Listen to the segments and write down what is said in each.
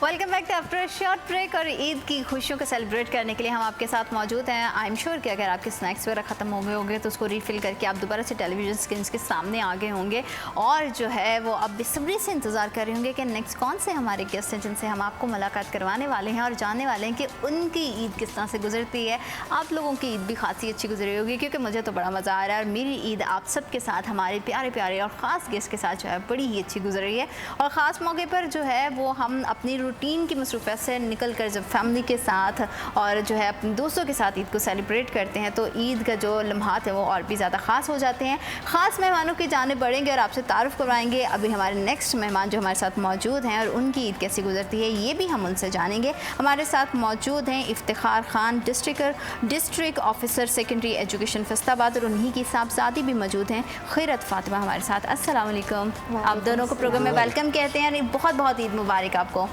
Welcome back to after short break. और ईद की खुशियों को सेलिब्रेट करने के लिए हम आपके साथ मौजूद हैं। आई एम श्योर कि अगर आपके स्नैक्स वगैरह ख़त्म हो गए होंगे तो उसको रीफ़िल करके आप दोबारा से टेलीविजन स्क्रीन के सामने आ गए होंगे और जो है वो अब बेसब्री से इंतज़ार कर रहे होंगे कि नेक्स्ट कौन से हमारे गेस्ट हैं जिनसे हम आपको मुलाकात करवाने वाले हैं और जानने वाले हैं कि उनकी ईद किस तरह से गुजरती है। आप लोगों की ईद भी खासी अच्छी गुजरी होगी, क्योंकि मुझे तो बड़ा मज़ा आ रहा है और मेरी ईद आप सब के साथ, हमारे प्यारे प्यारे और ख़ास गेस्ट के साथ जो है बड़ी ही अच्छी गुजर रही है। और ख़ास मौके पर जो है वो हम अपनी रूटीन की मसरूफ़ियत से निकल कर जब फैमिली के साथ और जो है अपने दोस्तों के साथ ईद को सेलिब्रेट करते हैं तो ईद का जो लम्हात है वो और भी ज़्यादा ख़ास हो जाते हैं। ख़ास मेहमानों की जाने बढ़ेंगे और आपसे तारुफ़ करवाएंगे। अभी हमारे नेक्स्ट मेहमान जो हमारे साथ मौजूद हैं और उनकी ईद कैसी गुजरती है ये भी हम उनसे जानेंगे। हमारे साथ मौजूद हैं Iftikhar Khan, district officer secondary education Faisalabad, और उन्हीं की साहबजादी भी मौजूद हैं खैरत फ़ातिमा हमारे साथ। अस्सलाम वालेकुम। आप दोनों को प्रोग्राम में वेलकम कहते हैं। बहुत बहुत ईद मुबारक आपको।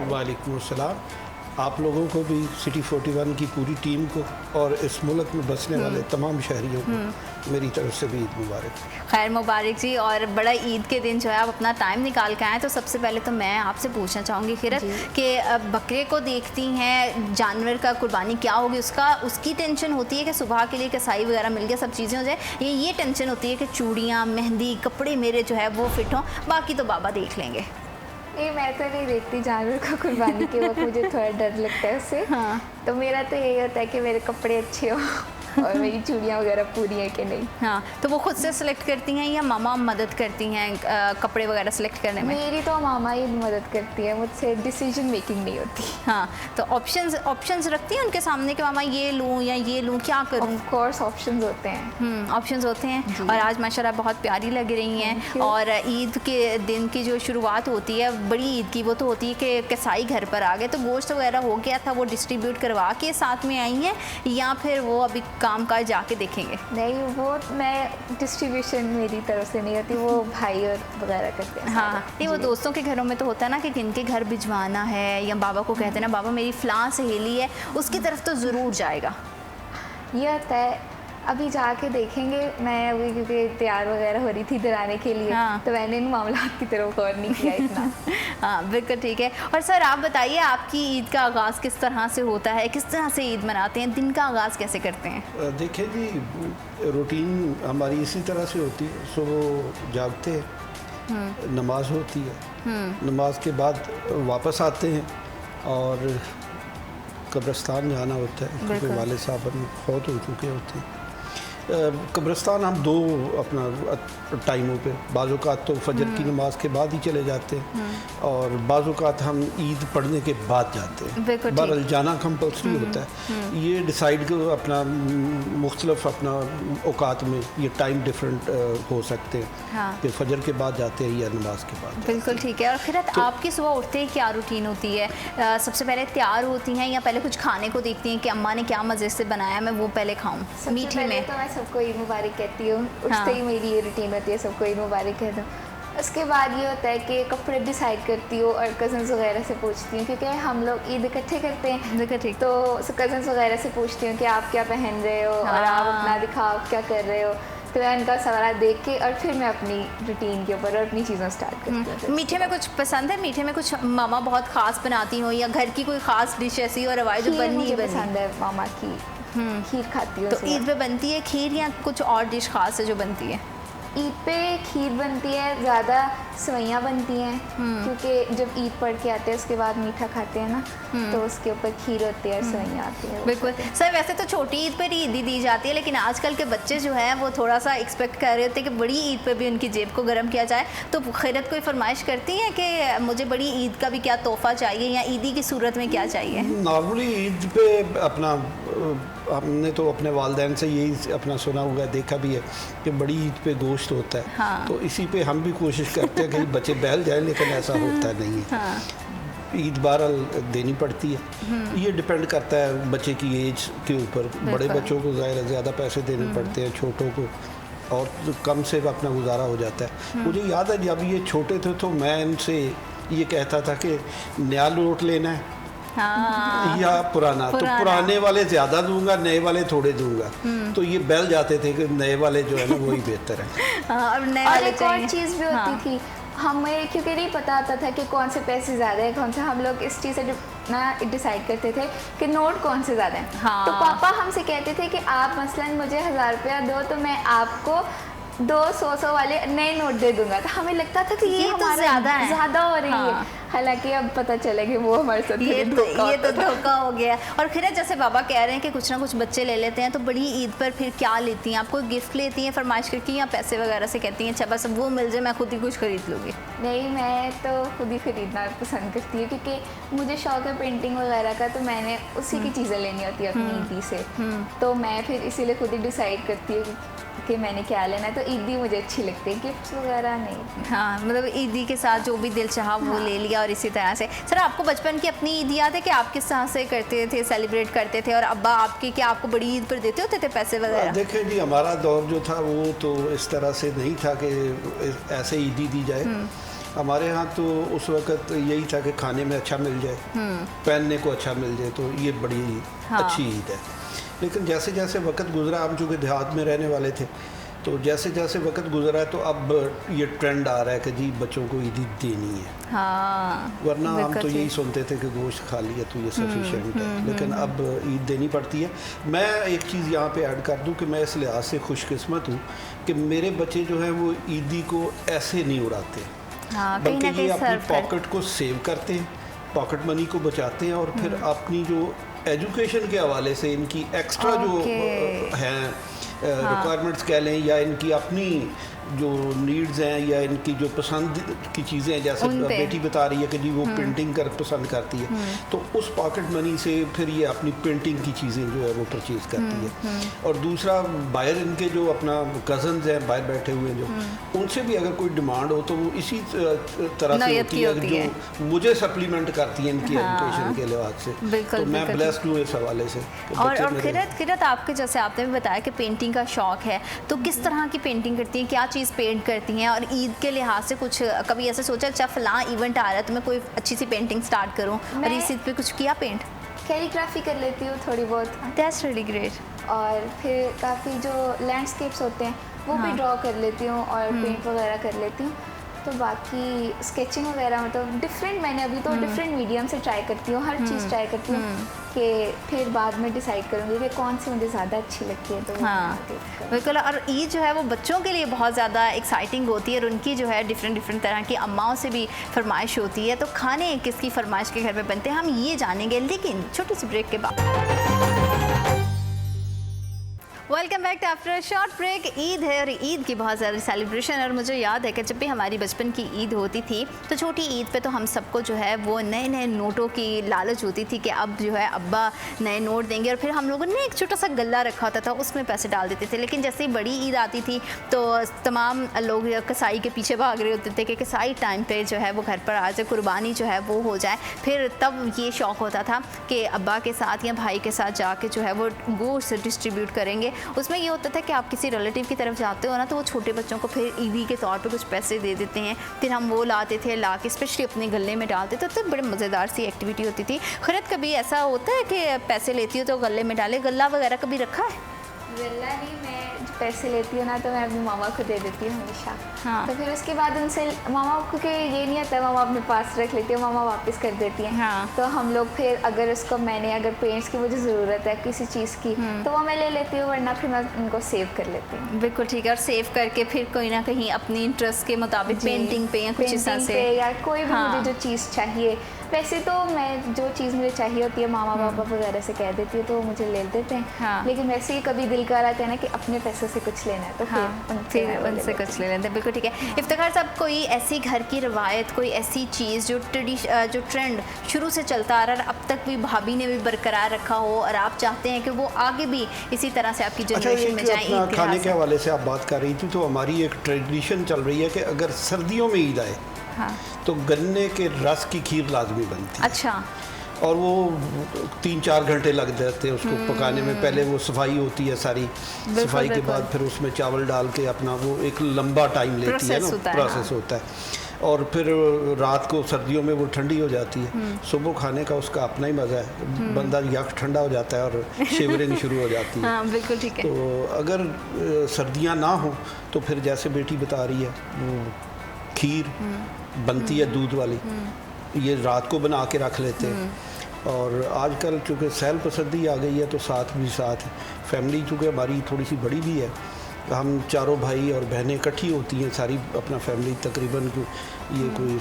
वालेकुम अस्सलाम। आप लोगों को भी सिटी 41 की पूरी टीम को और इस मुल्क में बसने वाले तमाम शहरियों को मेरी तरफ से भी ईद मुबारक। खैर मुबारक जी। और बड़ा ईद के दिन जो है आप अपना टाइम निकाल के आए, तो सबसे पहले तो मैं आपसे पूछना चाहूँगी खैरत कि बकरे को देखती हैं, जानवर का कुर्बानी क्या होगी उसकी टेंशन होती है कि सुबह के लिए कसाई वगैरह मिल गया, सब चीज़ें हो जाए, ये टेंशन होती है कि चूड़ियाँ, मेहंदी, कपड़े मेरे जो है वो फिट हों, बाकी तो बाबा देख लेंगे। नहीं, मैं तो नहीं देखती जानवर को कुर्बानी के वक्त, मुझे थोड़ा डर लगता है उससे। हाँ। तो मेरा तो यही होता है कि मेरे कपड़े अच्छे हो और मेरी चूड़ियाँ वगैरह पूरी हैं कि नहीं। हाँ, तो वो खुद से सिलेक्ट करती हैं या मामा मदद करती हैं कपड़े वगैरह सेलेक्ट करने में? मेरी तो मामा ही मदद करती है, मुझसे डिसीजन मेकिंग नहीं होती। हाँ, तो ऑप्शंस रखती हैं उनके सामने कि मामा ये लूँ या ये लूँ, क्या करूँ? ऑफ कोर्स ऑप्शंस होते हैं। ऑप्शंस होते हैं। और आज माशाल्लाह बहुत प्यारी लग रही हैं। और ईद के दिन की जो शुरुआत होती है बड़ी ईद की, वो तो होती है कि कसाई घर पर आ गए, तो गोश्त वगैरह हो गया था, वो डिस्ट्रीब्यूट करवा के साथ में आई हैं या फिर वो अभी काम काज जाके देखेंगे? नहीं, वो मैं डिस्ट्रीब्यूशन मेरी तरफ से नहीं होती, वो भाई और वगैरह करते हैं। हाँ, नहीं वो दोस्तों के घरों में तो होता है ना कि किनके घर भिजवाना है, या बाबा को कहते हैं ना बाबा मेरी फ़लाँ सहेली है, उसकी तरफ तो ज़रूर जाएगा। ये होता है, अभी जाके देखेंगे। मैं अभी क्योंकि तैयार वगैरह हो रही थी इधर आने के लिए, हाँ। तो मैंने इन मामलात की तरफ गौर नहीं किया इतना। हाँ बिल्कुल ठीक है। और सर आप बताइए आपकी ईद का आगाज़ किस तरह से होता है, किस तरह से ईद मनाते हैं, दिन का आगाज़ कैसे करते हैं? देखिए जी, रूटीन हमारी इसी तरह से होती है। सुबह जागते हैं, नमाज होती है, नमाज के बाद वापस आते हैं और कब्रिस्तान जाना होता है क्योंकि वाले साहब फौत हो चुके होते हैं। कब्रिस्तान हम दो अपना टाइमों पे, बाज़-औक़ात तो फजर की नमाज के बाद ही चले जाते हैं और बाज़-औक़ात हम ईद पढ़ने के बाद जाते हैं। बहरहाल जाना कंपल्सरी होता है। ये डिसाइड करो अपना मुख्तलिफ अपना औक़ात में ये टाइम डिफरेंट हो सकते हैं। हाँ। कि फजर के बाद जाते हैं या नमाज के बाद। बिल्कुल ठीक है। और खैरत तो आपकी सुबह उठते ही क्या रूटीन होती है? सबसे पहले तैयार होती हैं या पहले कुछ खाने को देखती हैं कि अम्मा ने क्या मज़े से बनाया, मैं वो पहले खाऊँ? मीठे में तो मैं सबको ईद मुबारक कहती हूँ। उठते ही मेरी ये रूटीन होती है, सबको ईद मुबारक कहती हूँ। उसके बाद ये होता है कि कपड़े डिसाइड करती हूँ और कज़न्स वगैरह से पूछती हूँ, क्योंकि हम लोग ईद इकट्ठे करते हैं। ठीक। तो कज़न्स वगैरह से पूछती हूँ कि आप क्या पहन रहे हो और आप अपना दिखाओ क्या कर रहे हो। तो मैं उनका सवाल देख के और फिर मैं अपनी रूटीन के ऊपर और अपनी चीज़ें स्टार्ट करती हूँ। मीठे में कुछ पसंद है? मीठे में कुछ मामा बहुत ख़ास बनाती हो या घर की कोई ख़ास डिश ऐसी और रवायत जो बननी पसंद है मामा की? खीर खाती हूँ। तो ईद पे बनती है खीर या कुछ और डिश खास है जो बनती है? ईद पे खीर बनती है, ज़्यादा सेवइयाँ बनती हैं, क्योंकि जब ईद पढ़ के आते हैं उसके बाद मीठा खाते हैं ना, तो उसके ऊपर खीर होती है, सेवइयाँ आती है। बिल्कुल सर। वैसे तो छोटी ईद पर ईद ही दी जाती है, लेकिन आजकल के बच्चे जो हैं वो थोड़ा सा एक्सपेक्ट कर रहे होते हैं कि बड़ी ईद पे भी उनकी जेब को गर्म किया जाए। तो खैरत कोई फरमाइश करती है कि मुझे बड़ी ईद का भी क्या तोहफ़ा चाहिए या ईदी की सूरत में क्या चाहिए? नॉर्मली ईद पे अपना हमने तो अपने वालिदैन से यही अपना सुना हुआ है, देखा भी है कि बड़ी ईद पे गोश्त होता है। हाँ। तो इसी पे हम भी कोशिश करते हैं कि बच्चे बहल जाए, लेकिन ऐसा होता नहीं है। हाँ। ईद बहरहाल देनी पड़ती है। ये डिपेंड करता है बच्चे की एज के ऊपर। बड़े बच्चों को ज़्यादा पैसे देने पड़ते हैं, छोटों को और कम से अपना गुजारा हो जाता है। मुझे याद है जब ये छोटे थे तो मैं इनसे ये कहता था कि नया नोट लेना है हाँ। या पुराना, तो पुराने वाले ज़्यादा दूंगा, नए वाले थोड़े दूंगा। तो ये बैल जाते थे कि नए वाले जो है ना वही बेहतर है। हाँ, और नए और वाले एक और चाहिए। चीज़ भी होती थी, हमें क्योंकि नहीं पता होता था कि कौन से पैसे ज़्यादा है कौन से, हम लोग इस चीज़ से ना डिसाइड करते थे कि नोट कौन से ज़्यादा है। हाँ। तो पापा हमसे कहते थे कि आप मसलन मुझे 1000 रुपया दो तो मैं आपको 200 वाले नए नोट दे दूंगा। तो हमें लगता था कि ये तो हमारा ज़्यादा हो रही है। हालांकि अब पता चला कि वो हमारे साथ ये तो धोखा हो गया। और फिर जैसे बाबा कह रहे हैं कि कुछ ना कुछ बच्चे ले लेते हैं, तो बड़ी ईद पर फिर क्या लेती हैं? आपको गिफ्ट लेती हैं फरमाइश करके या पैसे वगैरह से कहती हैं अच्छा बस वो मिल जाए मैं खुद ही कुछ खरीद लूँगी? नहीं, मैं तो खुद ही खरीदना पसंद करती हूँ क्योंकि मुझे शौक है पेंटिंग वगैरह का, तो मैंने उसी की चीज़ें लेनी होती है अपनी ईदी से। तो मैं फिर इसीलिए खुद ही डिसाइड करती हूँ कि मैंने क्या लेना है। तो ईदी मुझे अच्छी लगती है, गिफ्ट्स वगैरह नहीं। हाँ, मतलब ईदी के साथ जो भी दिल चाहा वो ले लिया। और इसी तरह से सर, आपको बचपन की अपनी ईद याद है कि आप किस तरह से करते थे, सेलिब्रेट करते थे? और अब्बा आपकी क्या आपको बड़ी ईद पर देते होते थे पैसे वगैरह? देखिए जी, हमारा दौर जो था वो तो इस तरह से नहीं था कि ऐसे ईदी दी जाए। हमारे यहाँ तो उस वक़्त यही था कि खाने में अच्छा मिल जाए, पहनने को अच्छा मिल जाए, तो ये बड़ी अच्छी ईद है। लेकिन जैसे जैसे वक्त गुजरा, हम चूँकि देहात में रहने वाले थे, तो जैसे जैसे वक्त गुजरा है तो अब ये ट्रेंड आ रहा है कि जी बच्चों को ईद देनी है। हाँ, वरना हम तो यही सुनते थे कि गोश्त खा लिया तो ये सफिशेंट है, लेकिन अब ईद देनी पड़ती है। मैं एक चीज़ यहाँ पे ऐड कर दूँ कि मैं इस लिहाज से खुशकिस्मत हूँ कि मेरे बच्चे जो हैं वो ईदी को ऐसे नहीं उड़ाते, बल्कि ये अपनी पॉकेट को सेव करते हैं, पॉकेट मनी को बचाते हैं, और फिर अपनी जो एजुकेशन के हवाले से इनकी एक्स्ट्रा जो हैं रिक्वायरमेंट्स कह लें, या इनकी अपनी जो नीड्स हैं या इनकी जो पसंद की चीज़ें हैं, जैसे बेटी बता रही है कि जी वो पेंटिंग कर पसंद करती है, तो उस पॉकेट मनी से फिर ये अपनी पेंटिंग की चीज़ें जो है वो परचेज़ करती है। और दूसरा, बाहर इनके जो अपना कज़न्स हैं बाहर बैठे हुए जो, उनसे भी अगर कोई डिमांड हो तो वो इसी तरह से होती है जो मुझे सप्लीमेंट करती है इनकी एजुकेशन के लिहाज से। तो मैं ब्लेस्ड हूँ इस हवाले से। और किरत आपके जैसे आपने भी बताया कि पेंटिंग का शौक है, तो किस तरह की पेंटिंग करती हैं, क्या चीज़ पेंट करती हैं? और ईद के लिहाज से कुछ कभी ऐसे सोचा अच्छा फलां इवेंट आ रहा है तो मैं कोई अच्छी सी पेंटिंग स्टार्ट करूं, और इस ईद पे कुछ किया पेंट? कैलीग्राफी कर लेती हूँ थोड़ी बहुत। That's really great. और फिर काफ़ी जो लैंडस्केप्स होते हैं वो भी ड्रॉ कर लेती हूँ और पेंट वगैरह कर लेती हूँ। तो बाकी स्केचिंग वगैरह मतलब डिफरेंट, मैंने अभी तो डिफरेंट मीडियम से ट्राई करती हूँ, हर चीज़ ट्राई करती हूँ कि फिर बाद में डिसाइड करूँगी कि कौन सी मुझे ज़्यादा अच्छी लगती है। तो हाँ बिल्कुल। और ईद जो है वो बच्चों के लिए बहुत ज़्यादा एक्साइटिंग होती है, और उनकी जो है डिफरेंट तरह की अम्माओं से भी फरमाइश होती है। तो खाने किसकी फरमाइश के घर में बनते हैं हम ये जानेंगे, लेकिन छोटी सी ब्रेक के बाद। Welcome back to after short break. Eid है और ईद की बहुत ज़्यादा सेलिब्रेशन। और मुझे याद है कि जब भी हमारी बचपन की ईद होती थी तो छोटी ईद पे तो हम सबको जो है वो नए नए नोटों की लालच होती थी कि अब जो है अब्बा नए नोट देंगे, और फिर हम लोगों ने एक छोटा सा गल्ला रखा होता था उसमें पैसे डाल देते थे। लेकिन जैसे ही बड़ी ईद आती थी तो तमाम लोग कसाई के पीछे भाग रहे होते थे कि कसाई टाइम पर जो है वो घर पर आ जाए, कुर्बानी जो है वो हो जाए। फिर तब ये शौक़ होता था कि अब्बा के साथ या भाई के साथ जाके जो है वो गोश्त डिस्ट्रीब्यूट करेंगे। उसमें ये होता था कि आप किसी रिलेटिव की तरफ जाते हो ना तो वो छोटे बच्चों को फिर ईदी के तौर पे कुछ पैसे दे देते हैं, फिर हम वो लाते थे, ला के स्पेशली अपने गले में डालते थे। तो बड़े मज़ेदार सी एक्टिविटी होती थी। खैरत कभी ऐसा होता है कि पैसे लेती हो तो गले में डाले, गला वगैरह कभी रखा है? गल्ला नहीं, मैं पैसे लेती हूँ ना तो मैं अपनी मामा को दे देती हूँ हमेशा। हाँ। तो फिर उसके बाद उनसे मामा को कि ये नहीं आता, मामा अपने पास रख लेती है, मामा वापस कर देती हैं। हाँ। तो हम लोग फिर अगर उसको अगर पेंट्स की मुझे ज़रूरत है किसी चीज़ की तो वो मैं ले लेती हूँ, वरना फिर मैं उनको सेव कर लेती हूँ। बिल्कुल ठीक है। और सेव करके फिर कोई ना कहीं अपनी इंटरेस्ट के मुताबिक पेंटिंग पे या कुछ इस तरह से, या कोई भी मुझे जो चीज़ चाहिए, वैसे तो मैं जो चीज़ मुझे चाहिए होती है मामा पापा वगैरह से कह देती हूँ तो वो मुझे ले देते हैं। हाँ। लेकिन वैसे ही कभी दिल कर आता है ना कि अपने पैसों से कुछ लेना है तो फिर उनसे कुछ ले लेते हैं। बिल्कुल ठीक है। इफ्तिखार साहब, कोई ऐसी घर की रवायत, कोई ऐसी चीज़ जो ट्रेंड शुरू से चलता आ रहा है, अब तक भी भाभी ने भी बरकरार रखा हो और आप चाहते हैं कि वो आगे भी इसी तरह से आपकी जनरेशन में जाए? खाने के हवाले से आप बात कर रही थी, तो हमारी एक ट्रेडिशन चल रही है कि अगर सर्दियों में ईद आए तो गन्ने के रस की खीर लाजमी बनती है। अच्छा। और वो 3-4 घंटे लग जाते हैं उसको पकाने में। पहले वो सफाई होती है सारी, सफाई के बाद फिर उसमें चावल डाल के अपना वो एक लंबा टाइम लेती है ना, प्रोसेस होता है। और फिर रात को सर्दियों में वो ठंडी हो जाती है। सुबह खाने का उसका अपना ही मज़ा है, बंदा यक ठंडा हो जाता है और शिवरिंग शुरू हो जाती है। हाँ, बिल्कुल ठीक है। तो अगर सर्दियाँ ना हो तो फिर जैसे बेटी बता रही है वो खीर बनती है दूध वाली, ये रात को बना के रख लेते हैं। और आजकल चूँकि सहल पसंदी आ गई है तो साथ भी साथ फैमिली चूँकि हमारी थोड़ी सी बड़ी भी है, हम चारों भाई और बहनें इकट्ठी होती हैं सारी, अपना फैमिली तकरीबन ये कोई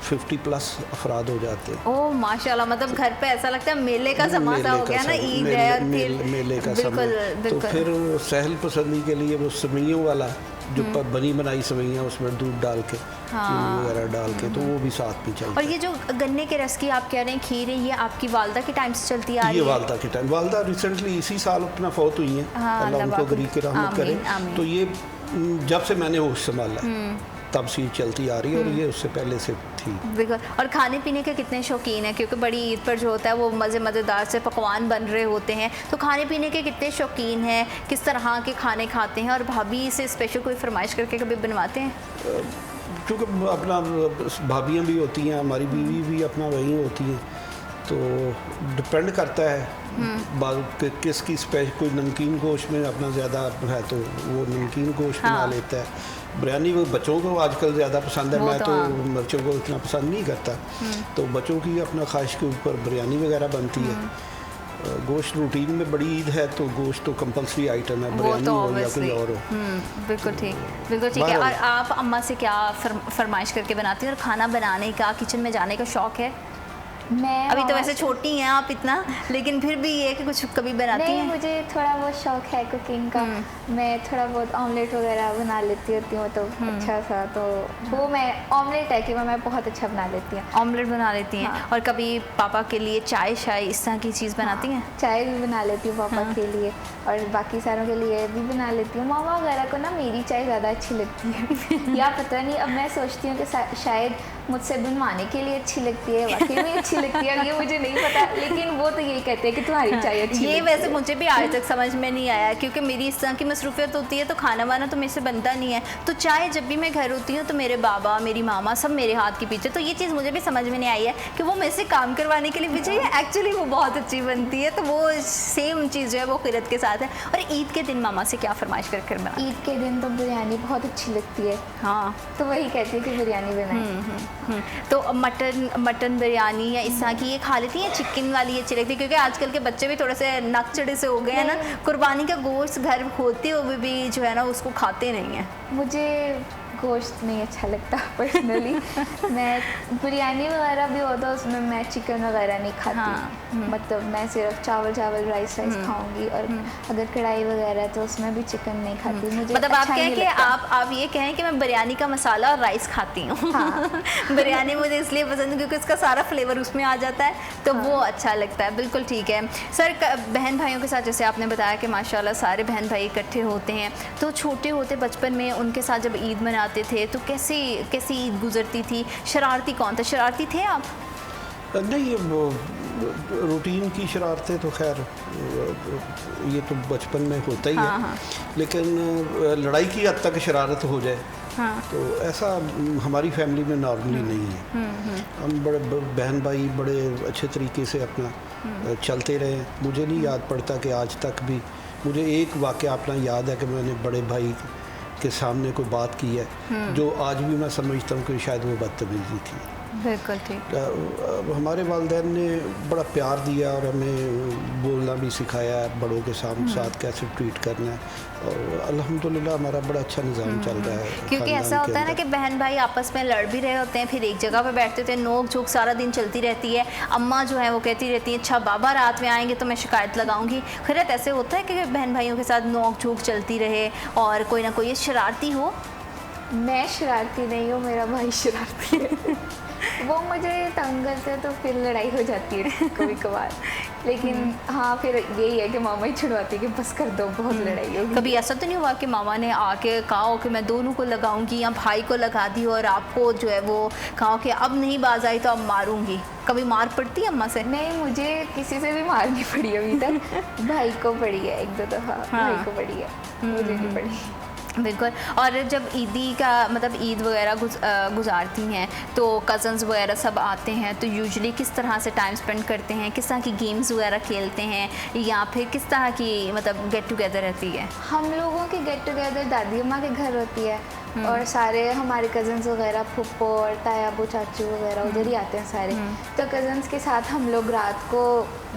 50+ अफराद हो जाते हैं। ओह माशाल्लाह, मतलब घर पे ऐसा लगता है मेले का समा सा हो गया ना, ईद है और मेले का समय। तो फिर सहल पसंदी के लिए वो सवैयों वाला जो बनी बनाई सवैयाँ, उसमें दूध डाल के वगैरह डाल के, तो वो भी साथ में चाहिए। और ये जो गन्ने के रस की आप कह रहे हैं खीर है, ये आपकी वालदा के टाइम से चलती आ रही है? ये वालदा के टाइम, वालदा रिसेंटली इसी साल अपना फौत हुई है, अल्लाह उनको गरीब की रहमत करे। तो ये जब से मैंने होश संभाला तब से चलती आ रही है, और ये उससे पहले से थी। बिल्कुल। और खाने पीने के कितने शौकीन हैं, क्योंकि बड़ी ईद पर जो होता है वो मज़ेदार से पकवान बन रहे होते हैं, तो खाने पीने के कितने शौकीन हैं, किस तरह के खाने खाते हैं, और भाभी से स्पेशल कोई फरमाइश करके कभी बनवाते हैं? क्योंकि अपना भाभियाँ भी होती हैं, हमारी बीवी भी अपना वही होती हैं, तो डिपेंड करता है किसकी स्पेशल। कोई नमकीन गोश्त में अपना ज़्यादा है तो वो नमकीन गोश्त बना लेता है। बिरयानी वो बच्चों को आजकल ज़्यादा पसंद है, मैं तो बच्चों को इतना पसंद नहीं करता, तो बच्चों की अपना ख्वाहिश के ऊपर बिरयानी वगैरह बनती है। गोश्त रूटीन में बड़ी ईद है तो गोश्त तो कंपलसरी आइटम है, बिरयानी हो या कोई और हो। बिल्कुल ठीक है। और आप अम्मा से क्या फरमाइश करके बनाती हैं, और खाना बनाने का, किचन में जाने का शौक़ है? मैं अभी तो वैसे छोटी हैं आप इतना, लेकिन फिर भी ये कि कुछ कभी बनाती हैं? मुझे थोड़ा बहुत शौक है कुकिंग का। मैं थोड़ा बहुत ऑमलेट वगैरह बना लेती होती हूँ, तो अच्छा सा, तो वो मैं ऑमलेट है कि मैं बहुत अच्छा बना लेती हूँ। ऑमलेट बना लेती हैं। और कभी पापा के लिए चाय इस तरह की चीज़ बनाती हैं? चाय भी बना लेती हूँ पापा के लिए, और बाकी सारों के लिए भी बना लेती हूँ। मामा वगैरह को ना मेरी चाय ज़्यादा अच्छी लगती है या पता नहीं, अब मैं सोचती हूँ कि शायद मुझसे बनवाने के लिए अच्छी लगती है, वाकई में अच्छी लगती है, ये मुझे नहीं पता, लेकिन वो तो यही कहते हैं कि तुम्हारी चाय अच्छी ये वैसे मुझे भी आज तक समझ में नहीं आया, क्योंकि मेरी इस तरह की मसरूफियत होती है तो खाना वाना तो मेरे से बनता नहीं है। तो चाय जब भी मैं घर होती हूँ तो मेरे बाबा, मेरी मामा सब मेरे हाथ के पीछे, तो ये चीज़ मुझे भी समझ में नहीं आई है कि वो मेरे से काम करवाने के लिए पीछे है, एक्चुअली वो बहुत अच्छी बनती है। तो वो सेम चीज़ जो है वो किरत के साथ है। और ईद के दिन मामा से क्या फरमाइश कर बना? ईद के दिन तो बिरयानी बहुत अच्छी लगती है। हाँ, तो वही कहती है कि बिरयानी बनाए। तो मटन बिरयानी या इस तरह की ये खा लेती हैं? चिकन वाली अच्छी लगती है, क्योंकि आजकल के बच्चे भी थोड़े से नक चढ़े से हो गए हैं ना, कुर्बानी का गोश्त घर होते हुए भी जो है ना उसको खाते नहीं हैं। मुझे गोश्त नहीं अच्छा लगता पर्सनली। मैं बिरयानी वगैरह भी होता है उसमें मैं चिकन वगैरह नहीं खाती। मतलब मैं सिर्फ चावल राइस खाऊंगी, और अगर कढ़ाई वगैरह है तो उसमें भी चिकन नहीं खाती। मुझे मतलब अच्छा आप कहें कि आप ये कहें कि मैं बिरयानी का मसाला और राइस खाती हूँ। हाँ। बिरयानी मुझे इसलिए पसंद है क्योंकि उसका सारा फ्लेवर उसमें आ जाता है, तो वो अच्छा लगता है। बिल्कुल ठीक है सर। बहन भाइयों के साथ जैसे आपने बताया कि माशाल्लाह सारे बहन भाई इकट्ठे होते हैं, तो छोटे होते बचपन में उनके साथ जब ईद मनाते थे तो कैसी ईद गुजरती थी? शरारती कौन था? शरारती थे आप? नहीं, वो रूटीन की शरारतें तो खैर ये तो बचपन में होता ही है। लेकिन लड़ाई की हद तक शरारत हो जाए तो ऐसा हमारी फैमिली में नॉर्मली नहीं है। हम बड़े बहन भाई बड़े अच्छे तरीके से अपना चलते रहे। मुझे नहीं याद पड़ता कि आज तक भी, मुझे एक वाक़या अपना याद है कि मैंने बड़े भाई के सामने कोई बात की है जो आज भी मैं समझता हूँ कि शायद वो बदतमीज़ी थी। बिल्कुल ठीक। हमारे वालिदैन ने बड़ा प्यार दिया और हमें बोलना भी सिखाया है, बड़ों के साथ कैसे ट्रीट करना है, और अल्हम्दुलिल्लाह हमारा बड़ा अच्छा निज़ाम चल रहा है। क्योंकि ऐसा होता है ना कि बहन भाई आपस में लड़ भी रहे होते हैं, फिर एक जगह पे बैठते थे, नोक झोंक सारा दिन चलती रहती है। अम्मा जो है वो कहती रहती है अच्छा बाबा रात में आएंगे तो मैं शिकायत लगाऊंगी। खैर ऐसे होता है कि बहन भाइयों के साथ नोक झोंक चलती रहे और कोई ना कोई शरारती हो? मैं शरारती नहीं हूँ, मेरा भाई शरारती है। वो मुझे तंग करते हैं तो फिर लड़ाई हो जाती है कभी कभार, लेकिन हाँ फिर यही है कि मामा ही छुड़वाती है कि बस कर दो, बहुत लड़ाई होगी। कभी ऐसा तो नहीं हुआ कि मामा ने आके कहा हो कि मैं दोनों को लगाऊंगी या भाई को लगा दी और आपको जो है वो कहा कि अब नहीं बाज आई तो अब मारूंगी? कभी मार पड़ती है अम्मा से? नहीं, मुझे किसी से भी मार नहीं पड़ी अभी तक। भाई को पड़ी है एक दो दफ़ा। भाई को पड़ी है, मुझे नहीं पड़ी। बिल्कुल। और जब ईदी का मतलब ईद वगैरह गुजारती हैं तो कज़न्स वगैरह सब आते हैं, तो यूजुअली किस तरह से टाइम स्पेंड करते हैं, किस तरह की गेम्स वगैरह खेलते हैं, या फिर किस तरह की मतलब गेट टुगेदर रहती है? हम लोगों की गेट टुगेदर दादी अम्मा के घर होती है और सारे हमारे कज़न्स वगैरह फुप्पो और तायाबू चाचू वगैरह उधर ही आते हैं सारे। तो कज़न्स के साथ हम लोग रात को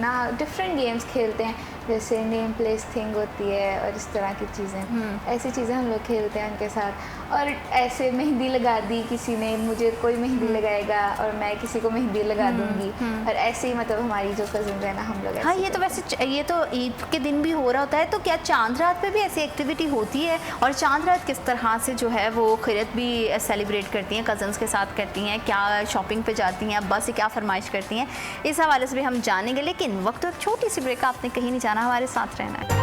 ना डिफरेंट गेम्स खेलते हैं, जैसे नेम प्लेस थिंग होती है और इस तरह की चीज़ें, ऐसी चीज़ें हम लोग खेलते हैं उनके साथ। और ऐसे मेहंदी लगा दी किसी ने, मुझे कोई मेहंदी लगाएगा और मैं किसी को मेहंदी लगा दूंगी, और ऐसे ही मतलब हमारी जो कज़न है ना हम लोग। हाँ, ये तो वैसे ये तो ईद के दिन भी हो रहा होता है, तो क्या चांद रात पे भी ऐसी एक्टिविटी होती है? और चांद रात किस तरह से जो है वो खैरियत भी सेलिब्रेट करती हैं, कज़न्स के साथ करती हैं, क्या शॉपिंग पे जाती हैं, अब्बा से क्या फरमाइश करती हैं, इस हवाले से भी हम जानेंगे। लेकिन वक्त एक छोटी सी ब्रेक, आपने कहीं नहीं जाना, हमारे साथ रहना है।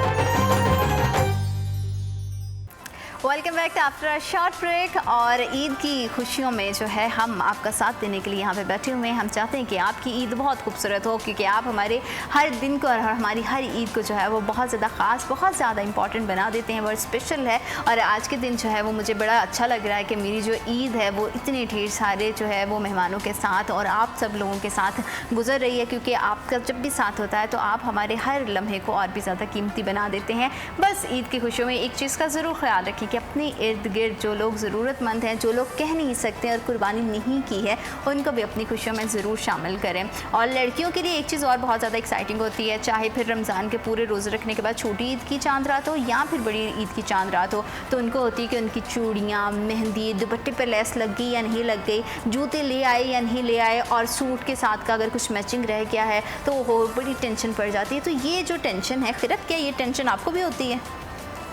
Welcome back after a short break. और ईद की खुशियों में जो है हम आपका साथ देने के लिए यहाँ पे बैठे हुए हैं। हम चाहते हैं कि आपकी ईद बहुत खूबसूरत हो, क्योंकि आप हमारे हर दिन को और हमारी हर ईद को जो है वो बहुत ज़्यादा ख़ास, बहुत ज़्यादा इंपॉर्टेंट बना देते हैं, बहुत स्पेशल है। और आज के दिन जो है वो मुझे बड़ा अच्छा लग रहा है कि मेरी जो ईद है वो इतने ढेर सारे जो है वो मेहमानों के साथ और आप सब लोगों के साथ गुजर रही है, क्योंकि आपका जब भी साथ होता है तो आप हमारे हर लम्हे को और भी ज़्यादा कीमती बना देते हैं। बस ईद की खुशियों में एक चीज़ का ज़रूर ख्याल रखें कि अपने इर्द गिर्द जो लोग ज़रूरतमंद हैं, जो लोग कह नहीं सकते और कुर्बानी नहीं की है, उनको भी अपनी खुशियों में ज़रूर शामिल करें। और लड़कियों के लिए एक चीज़ और बहुत ज़्यादा एक्साइटिंग होती है, चाहे फिर रमज़ान के पूरे रोज़े रखने के बाद छोटी ईद की चांद रात हो या फिर बड़ी ईद की चांद रात हो, तो उनको होती है कि उनकी चूड़ियाँ, मेहंदी, दुपट्टे पर लेस लग गई या नहीं लग गई, जूते ले आए या नहीं ले आए, और सूट के साथ का अगर कुछ मैचिंग रह गया है तो वो बड़ी टेंशन पड़ जाती है। तो ये जो टेंशन है, खैरत क्या ये टेंशन आपको भी होती है?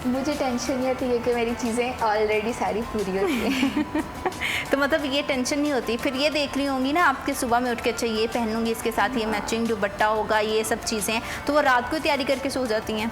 मुझे टेंशन ये थी कि मेरी चीज़ें ऑलरेडी सारी पूरी होती हैं। तो मतलब ये टेंशन नहीं होती, फिर ये देख रही होंगी ना आपके सुबह में उठ के, अच्छा ये पहनूंगी, इसके साथ ये मैचिंग दुपट्टा होगा, ये सब चीज़ें, तो वो रात को तैयारी करके सो जाती हैं?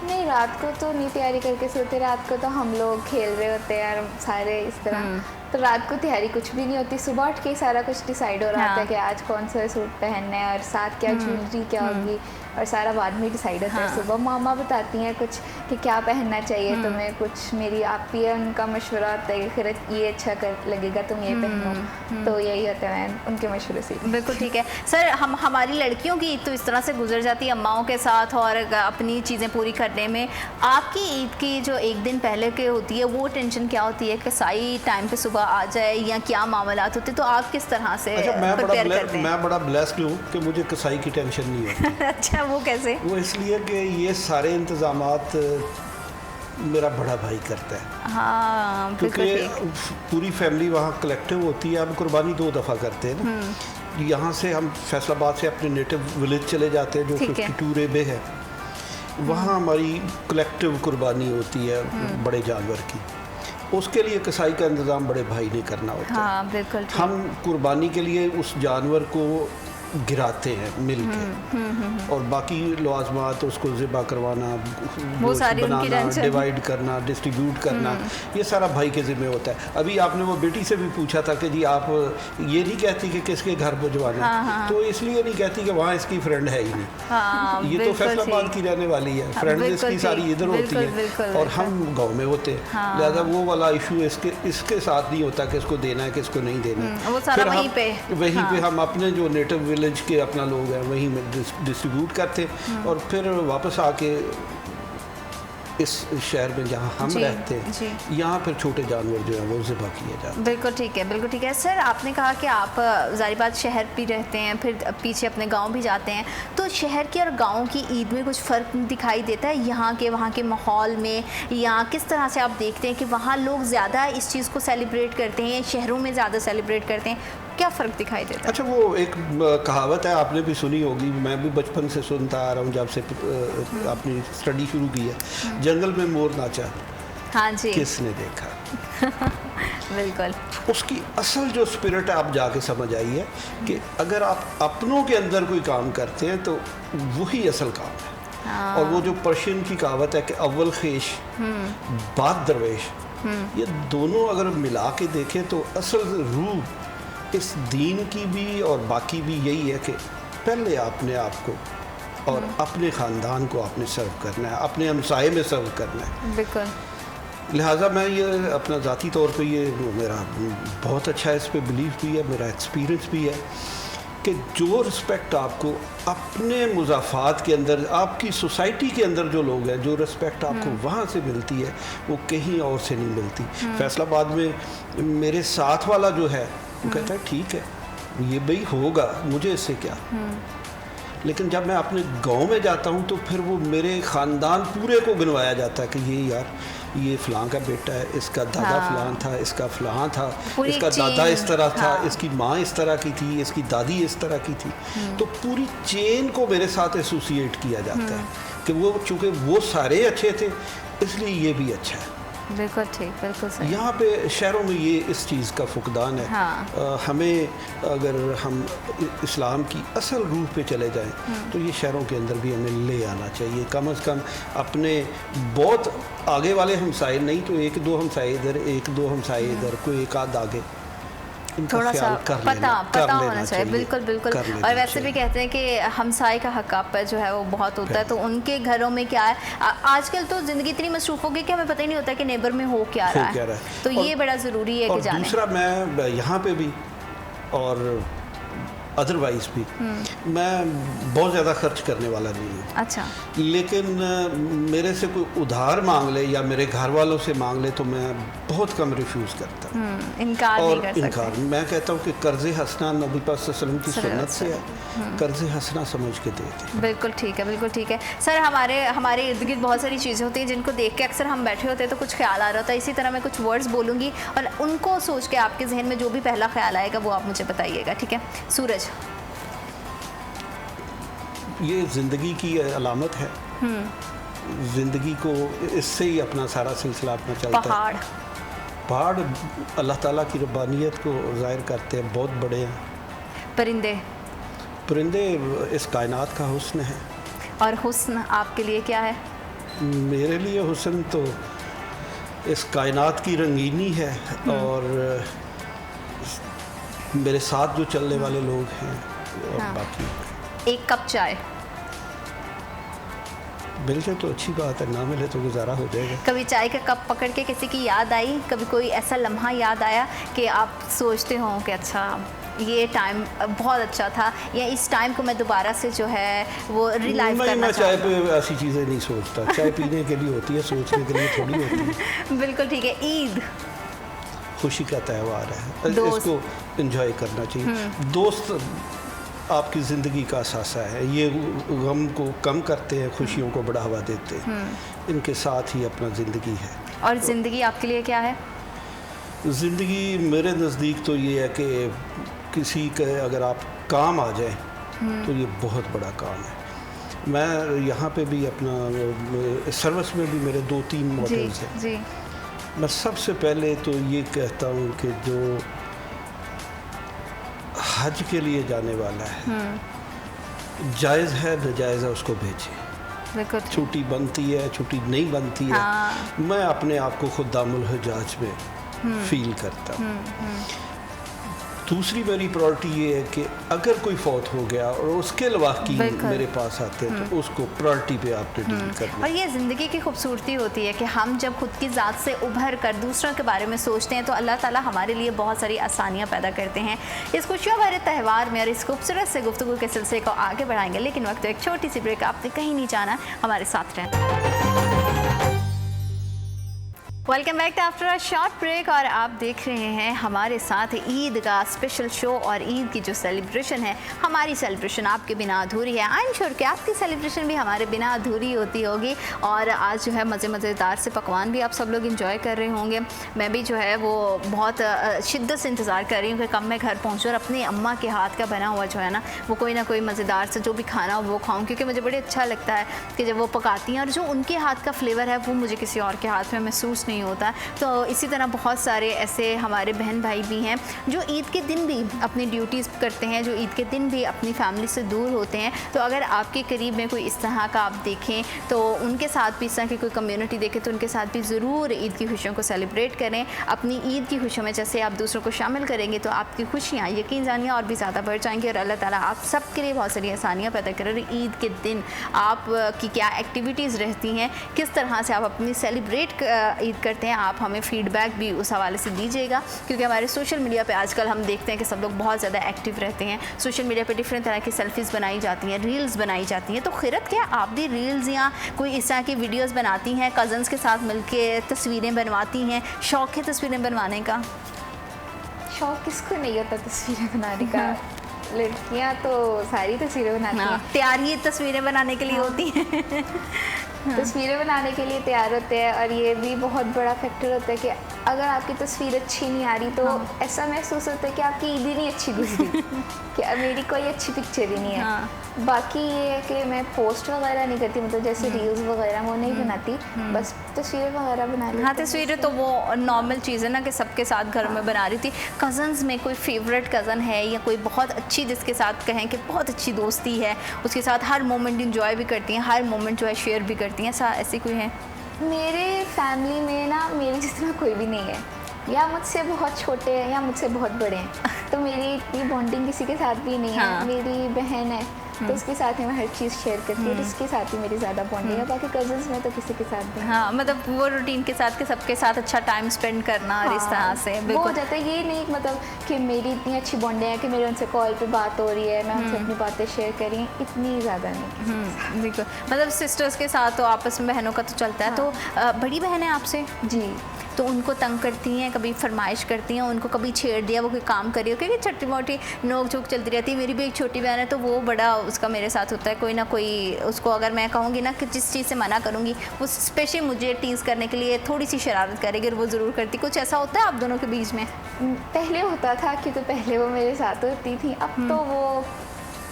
नहीं, रात को तो नहीं तैयारी करके सोते, रात को तो हम लोग खेल रहे होते हैं और सारे इस तरह, तो रात को तैयारी कुछ भी नहीं होती। सुबह उठ के सारा कुछ डिसाइड हो रहा था कि आज कौन सा सूट पहनना है और साथ क्या ज्वेलरी क्या होगी, और सारा बाद में डिसाइड होता है। सुबह मामा बताती हैं कुछ कि क्या पहनना चाहिए तुम्हें, कुछ मेरी आप ही है उनका मशवरा होता है कि फिर ये अच्छा कर लगेगा तुम ये पहनो, तो यही होता है उनके मशवरे से। बिल्कुल ठीक है सर। हमारी लड़कियों की ईद तो इस तरह से गुजर जाती है अम्माओं के साथ और अपनी चीज़ें पूरी करने में। आपकी ईद की जो एक दिन पहले के होती है वो टेंशन क्या होती है कि साई टाइम पे सुबह आ जाए या क्या मामलात होते, तो आप किस तरह से प्रिपेयर करते हैं? मैं बड़ा ब्लेस्ड हूँ कि मुझे कसाई की टेंशन नहीं होती। अच्छा, वो कैसे? वो इसलिए कि ये सारे इंतज़ामात मेरा बड़ा भाई करता है। हाँ, क्योंकि पूरी फैमिली वहाँ कलेक्टिव होती है। हम कुर्बानी 2 दफ़ा करते हैं ना। यहाँ से हम फैसलाबाद से अपने नेटिव विलेज चले जाते हैं जो 52 रेबे है, वहाँ हमारी कलेक्टिव कुर्बानी होती है बड़े जानवर की। उसके लिए कसाई का इंतज़ाम बड़े भाई ने करना होता है। हाँ, बिल्कुल। हम कुर्बानी के लिए उस जानवर को गिराते हैं मिल के, और बाकी लवाजमात उसको ज़िबा करवाना, वो सारी बनाना, डिवाइड करना, डिस्ट्रीब्यूट करना, ये सारा भाई के ज़िम्मे होता है। अभी आपने वो बेटी से भी पूछा था कि जी आप ये नहीं कहती कि किसके घर भिजवाना, तो इसलिए नहीं कहती कि वहाँ इसकी फ्रेंड है ही नहीं। ये तो फैसलाबाद की रहने वाली है, फ्रेंड इसकी सारी इधर होती है और हम गाँव में होते हैं, लिहाजा वो वाला इशू इसके साथ नहीं होता कि इसको देना है किसको नहीं देना। फिर वहीं पे हम अपने जो नेटिव विलेज के अपना लोग हैं वहीं में डिस्ट्रीब्यूट करते, और फिर वापस आके इस शहर में जहाँ हम रहते हैं यहाँ फिर छोटे जानवर जो हैं वो ज़िबा किए जाते हैं। बिल्कुल ठीक है, बिल्कुल ठीक है सर। आपने कहा कि आप ज़ाहिर बात शहर भी रहते हैं, फिर पीछे अपने गांव भी जाते हैं, तो शहर की और गांव की ईद में कुछ फ़र्क दिखाई देता है यहाँ के वहाँ के माहौल में, या किस तरह से आप देखते हैं कि वहाँ लोग ज़्यादा इस चीज़ को सेलिब्रेट करते हैं, शहरों में ज़्यादा सेलिब्रेट करते हैं, क्या फ़र्क दिखाई देता है? अच्छा, वो एक कहावत है, आपने भी सुनी होगी, मैं भी बचपन से सुनता आ रहा हूँ जब से आपने स्टडी शुरू की है, जंगल में मोर नाचा, हाँ जी, किसने देखा। बिल्कुल। उसकी असल जो स्पिरिट है आप जाके समझ आई है कि अगर आप अपनों के अंदर कोई काम करते हैं तो वही असल काम है। और वो जो पर्शियन की कहावत है कि अव्वल खेश बाद दरवेश, ये दोनों अगर मिला के देखें तो असल रूह इस दीन की भी और बाकी भी यही है कि पहले आपने आप को और अपने ख़ानदान को आपने सर्व करना है, अपने हमसाये में सर्व करना है। बिल्कुल। लिहाजा मैं ये अपना ज़ाती तौर पे ये मेरा बहुत अच्छा है, इस पे बिलीफ भी है, मेरा एक्सपीरियंस भी है कि जो रिस्पेक्ट आपको अपने मुज़ाफ़ात के अंदर, आपकी सोसाइटी के अंदर जो लोग हैं, जो रिस्पेक्ट आपको वहाँ से मिलती है वो कहीं और से नहीं मिलती। फैसलाबाद में मेरे साथ वाला जो है वो कहता है ठीक है ये भाई होगा, मुझे इससे क्या। लेकिन जब मैं अपने गांव में जाता हूँ तो फिर वो मेरे ख़ानदान पूरे को गिनवाया जाता है कि ये यार ये फ़लाँ का बेटा है, इसका दादा फ़लाँ था, इसका फ़लाँ था, इसका दादा इस तरह था, इसकी माँ इस तरह की थी, इसकी दादी इस तरह की थी। तो पूरी चेन को मेरे साथ एसोसिएट किया जाता है कि वो चूँकि वो सारे अच्छे थे इसलिए ये भी अच्छा है। बिल्कुल ठीक, बिल्कुल सही। यहाँ पे शहरों में ये इस चीज़ का फुकदान है। हमें अगर हम इस्लाम की असल रूह पे चले जाएं तो ये शहरों के अंदर भी हमें ले आना चाहिए। कम से कम अपने बहुत आगे वाले हमसाए नहीं तो एक दो हमसाए इधर, एक दो हमसाए इधर, कोई एक आध आगे, थोड़ा सा पता होना चाहिए। बिल्कुल बिल्कुल। और वैसे भी कहते हैं कि हमसाए का हक आप पर जो है वो बहुत होता है, तो उनके घरों में क्या है, आजकल तो ज़िंदगी इतनी मसरूफ़ हो गई कि हमें पता ही नहीं होता कि नेबर में हो क्या रहा है, तो ये बड़ा ज़रूरी है कि जाने। दूसरा, मैं यहाँ पे भी और अदरवाइज़ भी मैं बहुत ज़्यादा खर्च करने वाला नहीं हूँ। अच्छा। लेकिन मेरे से कोई उधार मांग ले या मेरे घर वालों से मांग ले तो मैं बहुत कम रिफ्यूज़ करता हूँ, इनकार नहीं कर सकते। इनकार मैं कहता हूँ कि कर्ज़े हसना नबी पाक सल्लल्लाहु अलैहि वसल्लम की सुन्नत से है, कर्ज़े हसना समझ के दे दें। बिल्कुल ठीक है, बिल्कुल ठीक है। सर हमारे इर्द गिर्द बहुत सारी चीज़ें होती हैं जिनको देख के अक्सर हम बैठे होते हैं तो कुछ ख्याल आ रहा होता है। इसी तरह मैं कुछ वर्ड्स बोलूँगी और उनको सोच के आपके जहन में जो भी पहला ख्याल आएगा वो आप मुझे बताइएगा, ठीक है? सूरज, ये ज़िंदगी की अलामत है। ज़िंदगी को इससे ही अपना सारा सिलसिला अपना चलता है। पहाड़ अल्लाह ताला की रब्बानियत को ज़ाहिर करते हैं, बहुत बड़े हैं। परिंदे इस कायनात का हुस्न है। और हुस्न आपके लिए क्या है? मेरे लिए हुस्न तो इस कायनात की रंगीनी है और मेरे साथ जो चलने वाले लोग हैं और बाकी। एक कप चाय मिल जाए तो अच्छी बात है, ना मिले तो गुजारा हो जाएगा। कभी चाय का कप पकड़ के किसी की याद आई, कभी कोई ऐसा लम्हा याद आया कि आप सोचते हो कि अच्छा ये टाइम बहुत अच्छा था या इस टाइम को मैं दोबारा से जो है वो रिलाइव करना चाहता हूँ? मैं चाय पे ऐसी चीज़ें नहीं सोचता, चाय पीने के लिए होती है, सोचने के लिए थोड़ी होती है। बिल्कुल ठीक है। ईद खुशी का त्यौहार है, इसको एंजॉय करना चाहिए। दोस्त आपकी ज़िंदगी का असासा है, ये गम को कम करते हैं, खुशियों को बढ़ावा देते हैं, इनके साथ ही अपना ज़िंदगी है। और ज़िंदगी आपके लिए क्या है? ज़िंदगी मेरे नज़दीक तो ये है कि किसी के अगर आप काम आ जाए तो ये बहुत बड़ा काम है। मैं यहाँ पे भी अपना सर्विस में भी मेरे 2-3 मॉडल्स हैं जी। मैं सबसे पहले तो ये कहता हूँ कि जो हज के लिए जाने वाला है, जायज़ है नजायज़ है उसको भेजें। छुट्टी बनती है, छुट्टी नहीं बनती है, मैं अपने आप को खुद दामुल हजाज में फील करता हूँ। दूसरी मेरी प्रायोरिटी ये है कि अगर कोई फौत हो गया और उसके लवाकी मेरे पास आते हैं तो उसको प्रायोरिटी पे आपने डील करना। और ये ज़िंदगी की खूबसूरती होती है कि हम जब खुद की ज़ात से उभर कर दूसरों के बारे में सोचते हैं तो अल्लाह ताला हमारे लिए बहुत सारी आसानियाँ पैदा करते हैं। इस खुशियों भरे त्यौहार में और इस खूबसूरत से गुफ्तगू के सिलसिले को आगे बढ़ाएंगे, लेकिन वक्त एक छोटी सी ब्रेक, आपने कहीं नहीं जाना, हमारे साथ रहना। Welcome back after a short break और आप देख रहे हैं हमारे साथ ईद का स्पेशल शो और ईद की जो सेलिब्रेशन है, हमारी सेलिब्रेशन आपके बिना अधूरी है। आई एम श्योर कि आपकी सेलिब्रेशन भी हमारे बिना अधूरी होती होगी और आज जो है मज़ेदार से पकवान भी आप सब लोग इंजॉय कर रहे होंगे। मैं भी जो है वो बहुत शिद्दत से इंतज़ार कर रही हूँ कि कब मैं घर पहुँचूँ और अपनी अम्मा के हाथ का बना हुआ जो है ना वो कोई ना कोई मज़ेदार से जो भी खाना हो वो खाऊँ, क्योंकि मुझे बड़े अच्छा लगता है कि जब वो पकाती हैं और जो उनके हाथ का फ्लेवर है वो मुझे किसी और के हाथ में महसूस नहीं होता। तो इसी तरह बहुत सारे ऐसे हमारे बहन भाई भी हैं जो ईद के दिन भी अपनी ड्यूटीज़ करते हैं, जो ईद के दिन भी अपनी फैमिली से दूर होते हैं। तो अगर आपके करीब में कोई इस तरह का आप देखें तो उनके साथ भी इस तरह की कोई कम्युनिटी देखें तो उनके साथ भी ज़रूर ईद की खुशियों को सेलिब्रेट करें। अपनी ईद की खुशियों में जैसे आप दूसरों को शामिल करेंगे तो आपकी खुशियाँ यकीन जानिए और भी ज़्यादा बढ़ जाएंगी और अल्लाह ताला आप सब के लिए बहुत सारी आसानियाँ पैदा करें। ईद के दिन आप की क्या एक्टिविटीज़ रहती हैं, किस तरह से आप अपनी ईद करते हैं, आप हमें फीडबैक भी उस हवाले से दीजिएगा, क्योंकि हमारे सोशल मीडिया पे आजकल हम देखते हैं कि सब लोग बहुत ज़्यादा एक्टिव रहते हैं। सोशल मीडिया पे डिफरेंट तरह की सेल्फीज़ बनाई जाती हैं, रील्स बनाई जाती हैं। तो खिरत, क्या आप भी रील्स या कोई इस तरह की वीडियोज़ बनाती हैं, कज़न्स के साथ मिल के तस्वीरें बनवाती हैं? शौक़ है तस्वीरें बनवाने का? शौक किसको नहीं होता तस्वीरें बनाने का? लड़कियां तो सारी तस्वीरें बनाती हैं। तैयार ही तस्वीरें बनाने के लिए होती हैं। तस्वीरें बनाने के लिए तैयार होते हैं, और ये भी बहुत बड़ा फैक्टर होता है कि अगर आपकी तस्वीर अच्छी नहीं आ रही तो ऐसा महसूस होता है कि आपकी ईद ही नहीं अच्छी गुजरी कि मेरी कोई अच्छी पिक्चर ही नहीं है। बाकी ये है कि मैं पोस्ट वगैरह नहीं करती, मतलब जैसे रील्स वगैरह वो नहीं बनाती, बस तस्वीरें वगैरह बना लेती। हाँ, तस्वीरें तो वो नॉर्मल चीज़ है ना कि सबके साथ घर में बना रही थी। कज़न्स में कोई फेवरेट कज़न है या कोई बहुत अच्छी जिसके साथ कहें कि बहुत अच्छी दोस्ती है, उसके साथ हर मोमेंट इंजॉय भी करती हैं, हर मोमेंट जो है शेयर भी करती हैं, ऐसी कोई है? मेरे फैमिली में ना मेरे जितना कोई भी नहीं है, या मुझसे बहुत छोटे हैं या मुझसे बहुत बड़े हैं। तो मेरी इतनी बॉन्डिंग किसी के साथ भी नहीं है। मेरी बहन है तो उसके साथ ही मैं हर चीज़ शेयर करती हूँ, उसके साथ ही मेरी ज़्यादा बॉन्डिंग है। बाकी कज़न्स में तो किसी के साथ भी। हाँ, मतलब वो रूटीन के साथ, के सबके साथ अच्छा टाइम स्पेंड करना और इस तरह से वो हो जाता है। ये नहीं मतलब कि मेरी इतनी अच्छी बॉन्डिंग है कि मेरे उनसे कॉल पे बात हो रही है, मैं उनसे अपनी बातें शेयर करी, इतनी ज़्यादा नहीं। बिल्कुल, मतलब सिस्टर्स के साथ तो आपस में बहनों का तो चलता है। तो बड़ी बहन है आपसे? जी। तो उनको तंग करती हैं, कभी फरमाइश करती हैं, उनको कभी छेड़ दिया, वो कोई काम करी हो? क्योंकि छोटी मोटी नोक झोंक चलती रहती है। मेरी भी एक छोटी बहन है तो वो बड़ा उसका मेरे साथ होता है, कोई ना कोई उसको अगर मैं कहूँगी ना कि जिस चीज़ से मना करूँगी वो स्पेशली मुझे टीज़ करने के लिए थोड़ी सी शरारत करेगी और वो ज़रूर करती। कुछ ऐसा होता है आप दोनों के बीच में? पहले होता था, क्योंकि पहले वो मेरे साथ होती थी, अब तो वो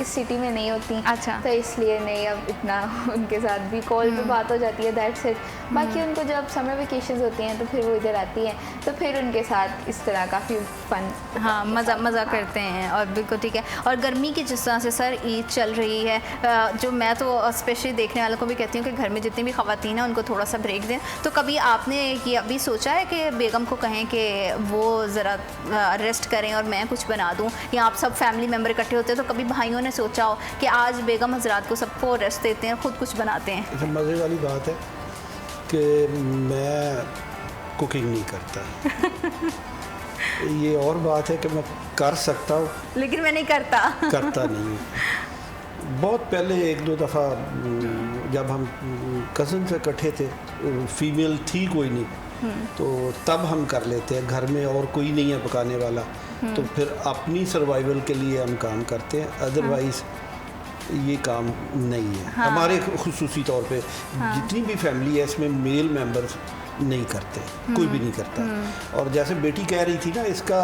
इस सिटी में नहीं होती। अच्छा। तो इसलिए नहीं, अब इतना उनके साथ भी कॉल पे बात हो जाती है, दैट्स इट। बाकी उनको जब समर वेकेशंस होती हैं तो फिर वो इधर आती हैं, तो फिर उनके साथ इस तरह काफ़ी फन, हाँ, मज़ा करते हैं। और बिल्कुल ठीक है। और गर्मी की जिस तरह से सर ईद चल रही है, जो मैं तो स्पेशली देखने वालों को भी कहती हूँ कि घर में जितनी भी ख़वातीन हैं उनको थोड़ा सा ब्रेक दें। तो कभी आपने ये अभी सोचा है कि बेगम को कहें कि वो ज़रा रेस्ट करें और मैं कुछ बना दूँ, या आप सब फैमिली मेम्बर इकट्ठे होते हैं तो कभी भाइयों ने सोचा हो कि आज बेगम हजरात को सबको रेस्ट देते हैं, खुद कुछ बनाते हैं? तो मज़े वाली बात है कि मैं कुकिंग नहीं करता। ये और बात है कि मैं कर सकता हूँ लेकिन मैं नहीं करता नहीं। बहुत पहले एक दो दफ़ा जब हम कज़न से इकट्ठे थे, फीमेल थी कोई नहीं, तो तब हम कर लेते हैं, घर में और कोई नहीं है पकाने वाला, तो फिर अपनी सर्वाइवल के लिए हम काम करते हैं। अदरवाइज़ ये काम नहीं है। हमारे खुसूसी तौर पे जितनी भी फैमिली है इसमें मेल मेंबर्स नहीं करते, कोई भी नहीं करता। और जैसे बेटी कह रही थी ना, इसका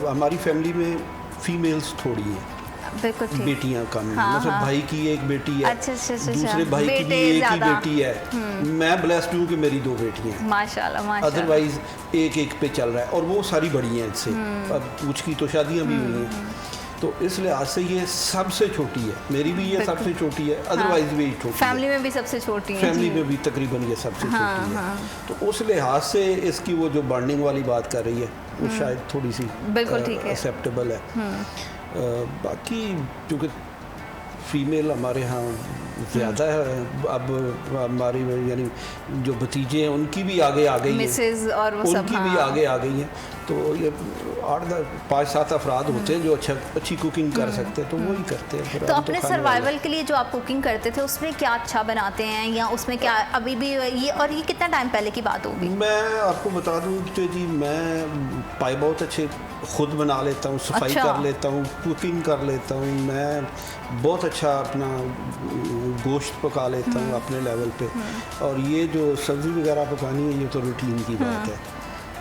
हमारी फैमिली में फीमेल्स थोड़ी है, बेटियां कम है। मतलब भाई की एक बेटी है, दूसरे भाई की भी एक ही बेटी है। मैं ब्लेस्ड हूँ कि मेरी 2 बेटियां हैं माशाल्लाह। अदरवाइज एक पे चल रहा है, और वो सारी बड़ी हैं इससे। अब कुछ की तो शादियां भी हुई हैं, तो इस लिहाज से ये सबसे छोटी है। मेरी भी ये सबसे छोटी है, अदरवाइज भी छोटी है। फैमिली में भी सबसे छोटी है, फैमिली में भी तकरीबन ये सबसे छोटी है। तो उस लिहाज से इसकी वो जो बॉन्डिंग वाली बात कर रही है वो शायद थोड़ी सी एक्सेप्टेबल है। बाकी क्योंकि फीमेल हमारे यहाँ ज़्यादा है, अब हमारी यानी जो भतीजे हैं उनकी भी आगे आ गई हैं, और वो उनकी भी आगे आ गई हैं। तो ये 8-5-7 अफराद होते हैं जो अच्छी कुकिंग कर सकते हैं, तो वही करते हैं। तो अपने सर्वाइवल के लिए जो आप कुकिंग करते थे उसमें क्या अच्छा बनाते हैं, या उसमें क्या अभी भी ये, और ये कितना टाइम पहले की बात होगी? मैं आपको बता दूं कि जी मैं पाए बहुत अच्छे खुद बना लेता हूँ, सफाई कर लेता हूँ, कुकिंग कर लेता हूँ। मैं बहुत अच्छा अपना गोश्त पका लेता हूँ अपने लेवल पे। और ये जो सब्ज़ी वगैरह पकानी है ये तो रूटीन की बात है,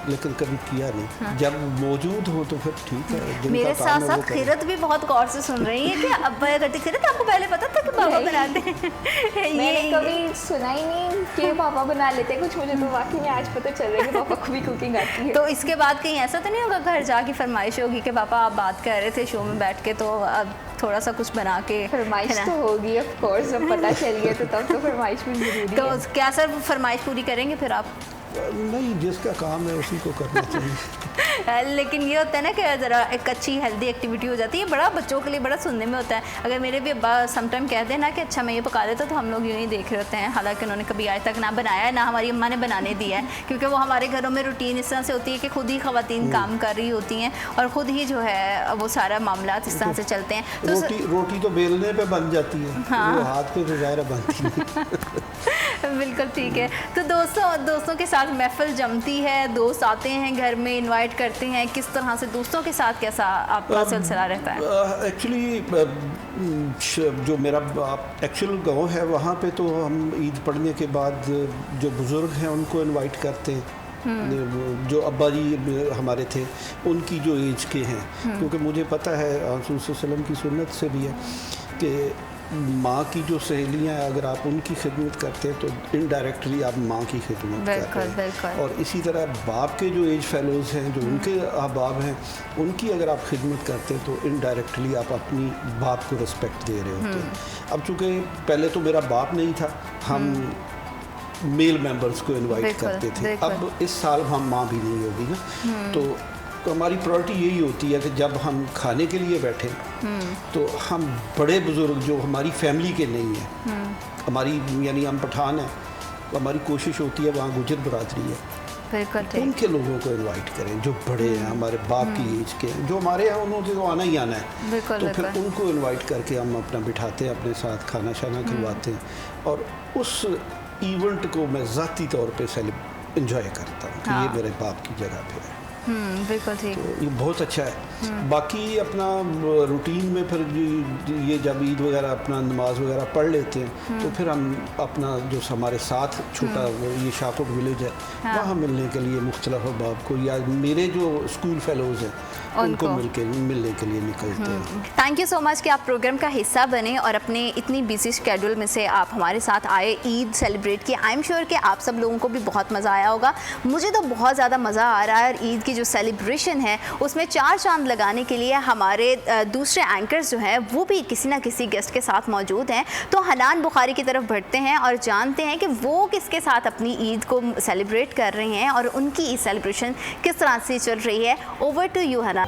लेकिन कभी किया नहीं। जब मौजूद हो तो फिर ठीक है। मेरे साथ साथ खिरत भी बहुत गौर से सुन रही है कि अब्बा करती। खिरत, आपको पहले पता था कि पापा बनाते हैं? मैंने कभी सुना ही नहीं कि पापा बना लेते कुछ। मुझे तो वाकई में आज पता चल रहा है कि पापा को भी कुकिंग आती है। तो इसके बाद कहीं ऐसा तो नहीं होगा घर जाके फरमाइश होगी कि पापा आप बात कर रहे थे शो में बैठ के, तो अब थोड़ा सा कुछ बना के? फरमाइश तो होगी ऑफ कोर्स, जब पता चल गया तो तब तो फरमाइश भी जरूरी है। तो क्या सर फरमाइश पूरी करेंगे फिर आप? नहीं, जिसका काम है उसी को करना चाहिए। लेकिन ये होता है ना कि ज़रा एक अच्छी हेल्दी एक्टिविटी हो जाती है, बड़ा बच्चों के लिए बड़ा सुनने में होता है। अगर मेरे भी अब्बा समटाइम कहते हैं ना कि अच्छा मैं ये पका देता, तो हम लोग यूँ ही देख रहे होते हैं, हालांकि उन्होंने कभी आज तक ना बनाया है, ना हमारी अम्मा ने बनाने दिया है, क्योंकि वो हमारे घरों में रूटीन इस तरह से होती है कि खुद ही ख़वातीन काम कर रही होती हैं और ख़ुद ही जो है वो सारा मामला इस तरह से चलते हैं। तो रोटी तो बेलने पे बन जाती है, हाँ। वो हाथ पे तो ज़ाहिर बनती नहीं। बिल्कुल ठीक है। तो दोस्तों के साथ महफिल जमती है, दोस्त आते हैं घर में, इनवाइट करते हैं, किस तरह से दोस्तों के साथ कैसा आपका सिलसिला रहता है? एक्चुअली जो मेरा एक्चुअल गांव है वहाँ पे तो हम ईद पढ़ने के बाद जो बुज़ुर्ग हैं उनको इनवाइट करते हैं। जो अब्बा जी हमारे थे उनकी जो एज के हैं, क्योंकि मुझे पता है रसूल सल्लल्लाहु अलैहि वसल्लम की सुन्नत से भी है कि माँ की जो सहेलियाँ हैं अगर आप उनकी खिदमत करते हैं तो इनडायरेक्टली आप माँ की खिदमत करते हैं। और इसी तरह बाप के जो एज फेलोज़ हैं, जो उनके अहबाब हैं, उनकी अगर आप खिदमत करते हैं तो इनडायरेक्टली आप अपनी बाप को रिस्पेक्ट दे रहे होते हैं। अब चूँकि पहले तो मेरा बाप नहीं था, हम मेल मेंबर्स को इनवाइट करते थे। अब इस साल हम माँ भी नहीं होगी ना, तो हमारी प्रायोरिटी यही होती है कि जब हम खाने के लिए बैठे तो हम बड़े बुज़ुर्ग जो हमारी फैमिली के नहीं हैं, हमारी यानी हम पठान हैं, तो हमारी कोशिश होती है वहाँ गुजर बरादरी है, तो उनके लोगों को इनवाइट करें जो बड़े हैं, हमारे बाप की एज के, जो हमारे यहाँ उन्होंने तो आना ही आना है, तो फिर उनको इनवाइट करके हम अपना बिठाते हैं, अपने साथ खाना शाना खिलवाते हैं। और उस इवेंट को मैं ज़ाती तौर पे एंजॉय करता हूँ कि ये मेरे बाप की जगह पे है। बिल्कुल ठीक। तो ये बहुत अच्छा है। बाकी अपना रूटीन में फिर ये जब ईद वगैरह अपना नमाज वगैरह पढ़ लेते हैं तो फिर हम अपना जो हमारे साथ छोटा ये शाहकोट विलेज है, वहाँ मिलने के लिए मुख्तलिफ अहबाब को या मेरे जो स्कूल फेलोज़ हैं उनको मिलने के लिए निकलते हैं। थैंक यू सो मच कि आप प्रोग्राम का हिस्सा बने और अपने इतनी बिजी शेड्यूल में से आप हमारे साथ आए, ईद सेलिब्रेट किए। आई एम श्योर कि आप सब लोगों को भी बहुत मज़ा आया होगा। मुझे तो बहुत ज़्यादा मज़ा आ रहा है। और ईद की जो सेलिब्रेशन है उसमें चार चांद लगाने के लिए हमारे दूसरे एंकर्स जो हैं वो भी किसी ना किसी गेस्ट के साथ मौजूद हैं। तो हनान बुखारी की तरफ बढ़ते हैं और जानते हैं कि वो किसके साथ अपनी ईद को सेलिब्रेट कर रहे हैं और उनकी ईद सेलिब्रेशन किस तरह से चल रही है। Over to you Hanan.